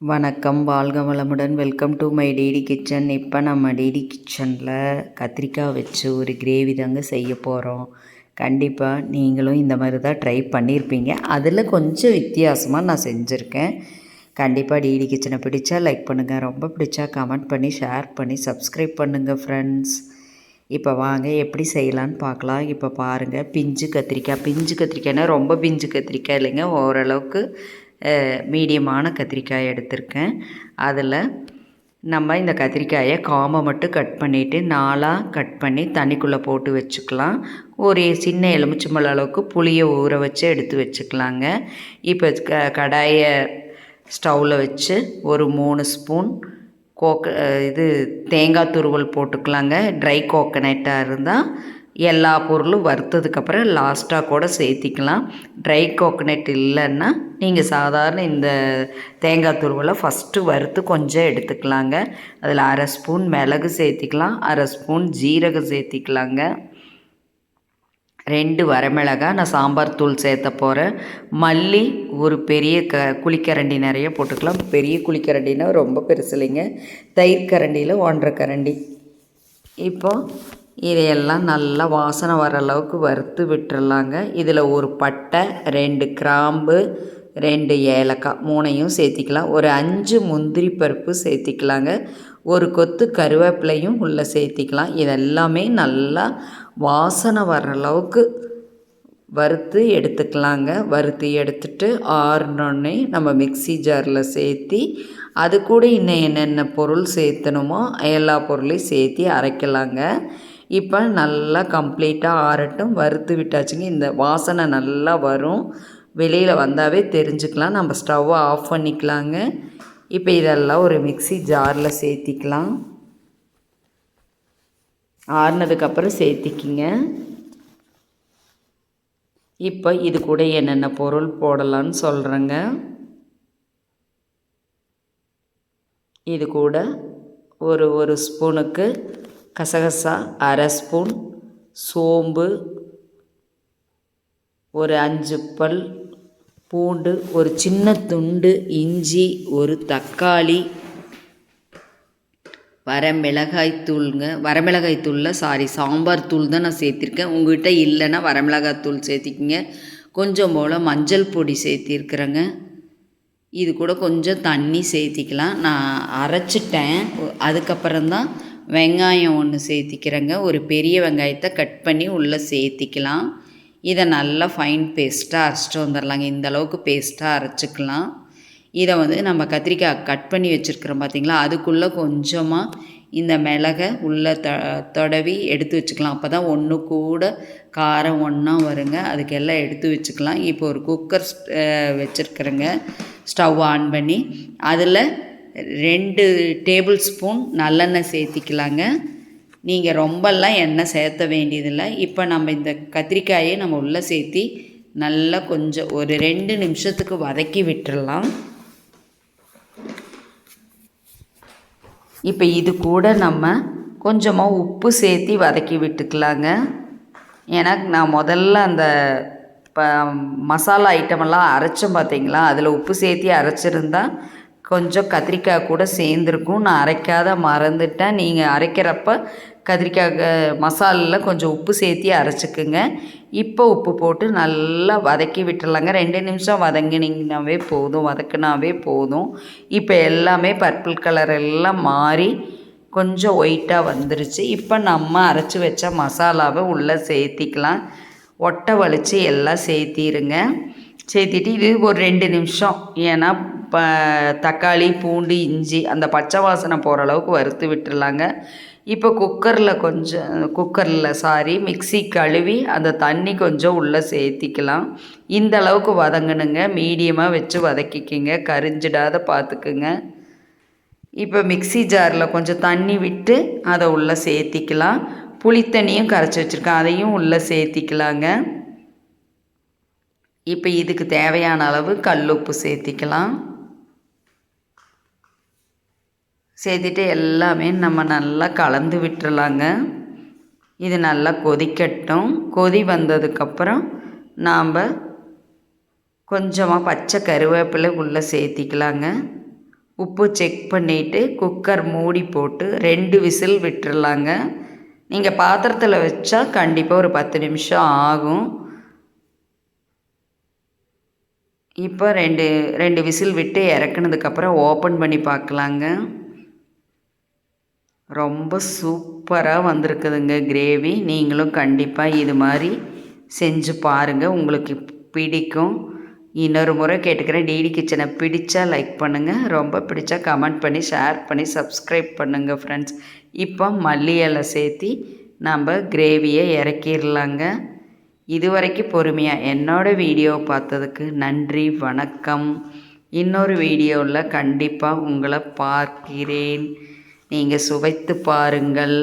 வணக்கம், வாழ்க வளமுடன். Welcome to my DD kitchen. இப்போ நம்ம டிடி கிச்சனில் கத்திரிக்காய் வச்சு ஒரு கிரேவி தாங்க செய்ய போகிறோம். கண்டிப்பாக நீங்களும் இந்த மாதிரி தான் ட்ரை பண்ணியிருப்பீங்க. அதில் கொஞ்சம் வித்தியாசமாக நான் செஞ்சுருக்கேன். கண்டிப்பாக டிடி கிச்சனை பிடிச்சா லைக் பண்ணுங்கள், ரொம்ப பிடிச்சா கமெண்ட் பண்ணி ஷேர் பண்ணி சப்ஸ்கிரைப் பண்ணுங்கள் ஃப்ரெண்ட்ஸ். இப்போ வாங்க எப்படி செய்யலான்னு பார்க்கலாம். இப்போ பாருங்கள், பிஞ்சு கத்திரிக்காய்னா ரொம்ப பிஞ்சு கத்திரிக்காய் இல்லைங்க, ஓரளவுக்கு மீடியமான கத்திரிக்காய் எடுத்திருக்கேன். அதில் நம்ம இந்த கத்திரிக்காயை காம்பை மட்டும் கட் பண்ணிவிட்டு 4ஆக கட் பண்ணி தண்ணிக்குள்ளே போட்டு வச்சுக்கலாம். ஒரு சின்ன எலுமிச்சம்பழம் அளவுக்கு புளியை ஊற வச்சு எடுத்து வச்சுக்கலாங்க. இப்போ கடாயை ஸ்டவ்வில் வச்சு ஒரு 3 ஸ்பூன் தேங்காய் துருவல் போட்டுக்கலாங்க. ட்ரை கோகனட்டாக இருந்தால் எல்லா பொருளும் வறுத்ததுக்கப்புறம் லாஸ்ட்டாக கூட சேர்த்திக்கலாம். ட்ரை கோகனட் இல்லைன்னா நீங்கள் சாதாரண இந்த தேங்காய் துருவலை ஃபஸ்ட்டு வறுத்து கொஞ்சம் எடுத்துக்கலாங்க. அதில் 1/2 ஸ்பூன் மிளகு சேர்த்திக்கலாம், 1/2 ஸ்பூன் ஜீரகம் சேர்த்திக்கலாங்க, 2 வரமிளகாய், நான் சாம்பார் தூள் சேர்த்த போகிறேன். மல்லி ஒரு பெரிய குழிக்கரண்டி நிறைய போட்டுக்கலாம். பெரிய குழிக்கரண்டினா ரொம்ப பெருசு இல்லைங்க, தயிர் கரண்டியில் 1.5 கரண்டி. இப்போது இதையெல்லாம் நல்லா வாசனை வர அளவுக்கு வறுத்து விட்டுறலாங்க. இதில் ஒரு பட்டை, 2 கிராம்பு, 2 ஏலக்காய் 3ஐயும் சேர்த்திக்கலாம். ஒரு 5 முந்திரி பருப்பு சேர்த்திக்கலாங்க. ஒரு கொத்து கருவேப்பிலையும் உள்ளே சேர்த்திக்கலாம். இதெல்லாமே நல்லா வாசனை வர அளவுக்கு வறுத்து எடுத்துக்கலாங்க. வறுத்து எடுத்துட்டு ஆறுனோடனே நம்ம மிக்ஸி ஜாரில் சேர்த்தி அது கூட இன்னும் என்னென்ன பொருள் சேர்த்தணுமோ எல்லா பொருளையும் சேர்த்தி அரைக்கலாங்க. இப்போ நல்லா கம்ப்ளீட்டாக ஆறட்டும். வறுத்து விட்டாச்சுங்க. இந்த வாசனை நல்லா வரும், வெளியில் வந்தாவே தெரிஞ்சுக்கலாம். நம்ம ஸ்டவ்வை ஆஃப் பண்ணிக்கலாங்க. இப்போ இதெல்லாம் ஒரு மிக்ஸி ஜாரில் சேர்த்திக்கலாம். ஆறுனதுக்கப்புறம் சேர்த்திக்கிங்க. இப்போ இது கூட என்னென்ன பொருள் போடலான்னு சொல்கிறேங்க. இது கூட ஒரு ஸ்பூனுக்கு கசகசா, 1/2 ஸ்பூன் சோம்பு, ஒரு 5 பல் பூண்டு, ஒரு சின்ன துண்டு இஞ்சி, ஒரு தக்காளி, வரமிளகாய் சாம்பார் தூள் தான் நான் சேர்த்திருக்கேன். உங்கள்கிட்ட இல்லைன்னா வரமிளகாய் தூள் சேர்த்திக்கிங்க. கொஞ்சம் போல் மஞ்சள் பொடி சேர்த்திருக்கிறேங்க. இது கூட கொஞ்சம் தண்ணி சேர்த்திக்கலாம். நான் அரைச்சிட்டேன். அதுக்கப்புறம்தான் வெங்காயம் 1 சேர்த்திக்கிறேங்க. ஒரு பெரிய வெங்காயத்தை கட் பண்ணி உள்ளே சேர்த்திக்கலாம். இதை நல்லா ஃபைன் பேஸ்ட்டாக அரைச்சிட்டு வந்துடலாங்க. இந்த அளவுக்கு பேஸ்ட்டாக அரைச்சிக்கலாம். இதை நம்ம கத்திரிக்காய் கட் பண்ணி வச்சுருக்கிறோம் பார்த்திங்களா, அதுக்குள்ளே கொஞ்சமாக இந்த மிளகை உள்ளே தடவி எடுத்து வச்சுக்கலாம். அப்போ தான் ஒன்று கூட காரம் ஒன்றா வருங்க. அதுக்கெல்லாம் எடுத்து வச்சுக்கலாம். இப்போ ஒரு குக்கர் வச்சுருக்குறேங்க. ஸ்டவ் ஆன் பண்ணி அதில் 2 டேபிள் ஸ்பூன் நல்லெண்ணெய் சேர்த்திக்கலாங்க. நீங்கள் ரொம்பலாம் எண்ணெய் சேர்த்த வேண்டியதில்லை. இப்போ நம்ம இந்த கத்திரிக்காயை நம்ம உள்ளே சேர்த்தி நல்லா கொஞ்சம் ஒரு 2 நிமிஷத்துக்கு வதக்கி விட்டுடலாம். இப்போ இது கூட நம்ம கொஞ்சமாக உப்பு சேர்த்தி வதக்கி விட்டுக்கலாங்க. ஏன்னா நான் முதல்ல அந்த மசாலா ஐட்டமெல்லாம் அரைச்சோம் பார்த்திங்களா, அதில் உப்பு சேர்த்தி அரைச்சிருந்தா கொஞ்சம் கத்திரிக்காய் கூட சேர்ந்துருக்கும். நான் அரைக்காத மறந்துட்டேன். நீங்கள் அரைக்கிறப்ப கத்திரிக்காய் மசாலில் கொஞ்சம் உப்பு சேர்த்தி அரைச்சிக்குங்க. இப்போ உப்பு போட்டு நல்லா வதக்கி விட்டுறலாங்க. 2 நிமிஷம் வதக்குனாவே போதும். இப்போ எல்லாமே பர்பிள் கலர் எல்லாம் மாறி கொஞ்சம் ஒயிட்டாக வந்துருச்சு. இப்போ நம்ம அரைச்சி வச்ச மசாலாவை உள்ளே சேர்த்திக்கலாம். ஒட்டை வலித்து எல்லாம் சேர்த்திருங்க. சேர்த்திட்டு இது ஒரு 2 நிமிஷம், ஏன்னா தக்காளி, பூண்டு, இஞ்சி அந்த பச்சை வாசனை போகிற அளவுக்கு வறுத்து விட்டுறலாங்க. இப்போ மிக்ஸி கழுவி அந்த தண்ணி கொஞ்சம் உள்ளே சேர்த்திக்கலாம். இந்த அளவுக்கு வதங்கணுங்க. மீடியமாக வச்சு வதக்கிக்கிங்க, கரிஞ்சிடாத பார்த்துக்குங்க. இப்போ மிக்ஸி ஜாரில் கொஞ்சம் தண்ணி விட்டு அதை உள்ளே சேர்த்திக்கலாம். புளித்தண்ணியும் கரைச்சி வச்சுருக்கேன், அதையும் உள்ளே சேர்த்திக்கலாங்க. இப்போ இதுக்கு தேவையான அளவு கல்லுப்பு சேர்த்திக்கலாம். சேர்த்துட்டு எல்லாமே நம்ம நல்லா கலந்து விட்டுறலாங்க. இது நல்லா கொதிக்கட்டும். கொதி வந்ததுக்கப்புறம் நாம் கொஞ்சமாக பச்சை கருவேப்பிலை உள்ளே சேர்த்திக்கலாங்க. உப்பு செக் பண்ணிவிட்டு குக்கர் மூடி போட்டு 2 விசில் விட்டுறலாங்க. நீங்கள் பாத்திரத்தில் வச்சா கண்டிப்பாக ஒரு 10 நிமிஷம் ஆகும். இப்போ ரெண்டு விசில் விட்டு இறக்குனதுக்கப்புறம் ஓப்பன் பண்ணி பார்க்கலாங்க. ரொம்ப சூப்பராக வந்திருக்குதுங்க கிரேவி. நீங்களும் கண்டிப்பாக இது மாதிரி செஞ்சு பாருங்கள், உங்களுக்கு பிடிக்கும். இன்னொரு முறை கேட்டுக்கிறேன், டிடி கிச்சனை பிடிச்சா லைக் பண்ணுங்கள், ரொம்ப பிடிச்சா கமெண்ட் பண்ணி ஷேர் பண்ணி சப்ஸ்கிரைப் பண்ணுங்கள் ஃப்ரெண்ட்ஸ். இப்போ மல்லி இலை சேர்த்தி நம்ம கிரேவியை இறக்கிடலாங்க. இதுவரைக்கும் பொறுமையாக என்னோடய வீடியோ பார்த்ததுக்கு நன்றி, வணக்கம். இன்னொரு வீடியோவில் கண்டிப்பாக உங்களை பார்க்கிறேன். நீங்கள் சுவைத்து பாருங்கள்.